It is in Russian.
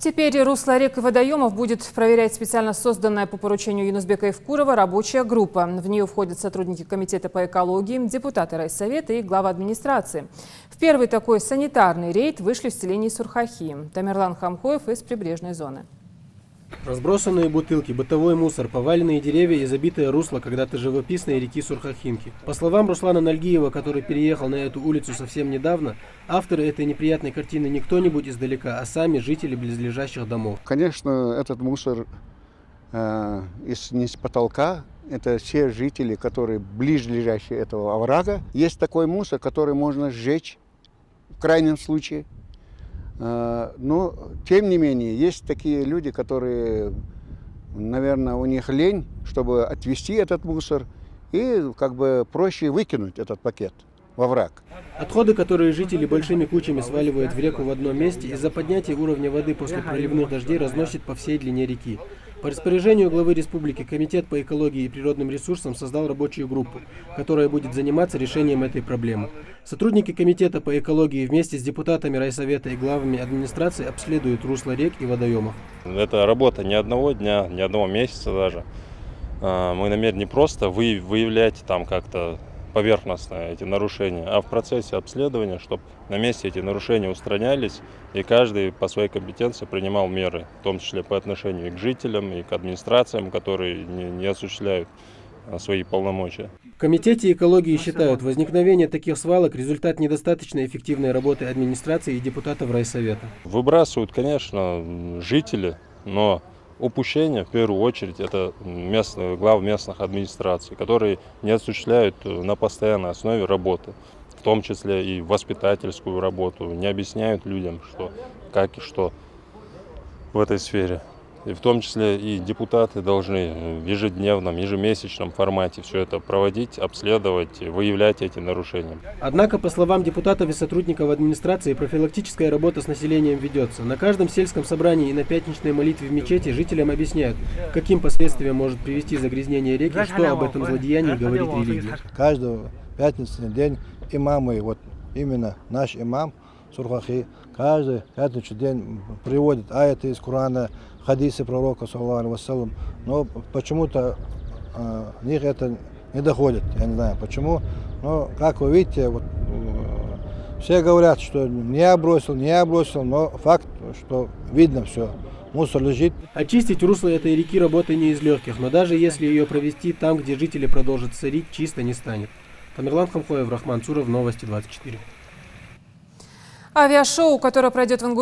Теперь русло рек и водоемов будет проверять специально созданная по поручению Юнусбека Евкурова рабочая группа. В нее входят сотрудники комитета по экологии, депутаты райсовета и глава администрации. В первый такой санитарный рейд вышли в селении Сурхахи. Тамерлан Хамхоев из прибрежной зоны. Разбросанные бутылки, бытовой мусор, поваленные деревья и забитое русло когда-то живописной реки Сурхахинки. По словам Руслана Нальгиева, который переехал на эту улицу совсем недавно, авторы этой неприятной картины не кто-нибудь издалека, а сами жители близлежащих домов. Конечно, этот мусор не с потолка. Это все жители, которые близлежащие этого оврага. Есть такой мусор, который можно сжечь в крайнем случае. Но, тем не менее, есть такие люди, которые, наверное, у них лень, чтобы отвезти этот мусор и как бы проще выкинуть этот пакет во враг. Отходы, которые жители большими кучами сваливают в реку в одном месте, из-за поднятия уровня воды после проливных дождей разносят по всей длине реки. По распоряжению главы республики Комитет по экологии и природным ресурсам создал рабочую группу, которая будет заниматься решением этой проблемы. Сотрудники Комитета по экологии вместе с депутатами райсовета и главами администрации обследуют русло рек и водоемов. Это работа не одного дня, не одного месяца даже. Мы намерены не просто выявлять там как-то поверхностно эти нарушения, а в процессе обследования, чтобы на месте эти нарушения устранялись, и каждый по своей компетенции принимал меры, в том числе по отношению и к жителям, и к администрациям, которые не осуществляют свои полномочия. В Комитете экологии считают, возникновение таких свалок – результат недостаточно эффективной работы администрации и депутатов райсовета. Выбрасывают, конечно, жители, но упущение, в первую очередь, это глав местных администраций, которые не осуществляют на постоянной основе работы, в том числе и воспитательскую работу, не объясняют людям, что, как и что в этой сфере. И в том числе и депутаты должны в ежедневном, ежемесячном формате все это проводить, обследовать, выявлять эти нарушения. Однако, по словам депутатов и сотрудников администрации, профилактическая работа с населением ведется. На каждом сельском собрании и на пятничной молитве в мечети жителям объясняют, к каким последствиям может привести загрязнение реки, что об этом злодеянии говорит религия. Каждый пятничный день имамы, вот именно наш имам Сурхахи, каждый пятничный день приводит аяты из Корана, хадисы пророка, саллаллаху алейхи вассалям, но почему-то них это не доходит, я не знаю почему. Но, как вы видите, вот, все говорят, что не бросил, но факт, что видно все, мусор лежит. Очистить русло этой реки работа не из легких, но даже если ее провести там, где жители продолжат сорить, чисто не станет. Тамерлан Хамхоев, Рахман Цуров, Новости 24. Авиашоу, которое пройдет в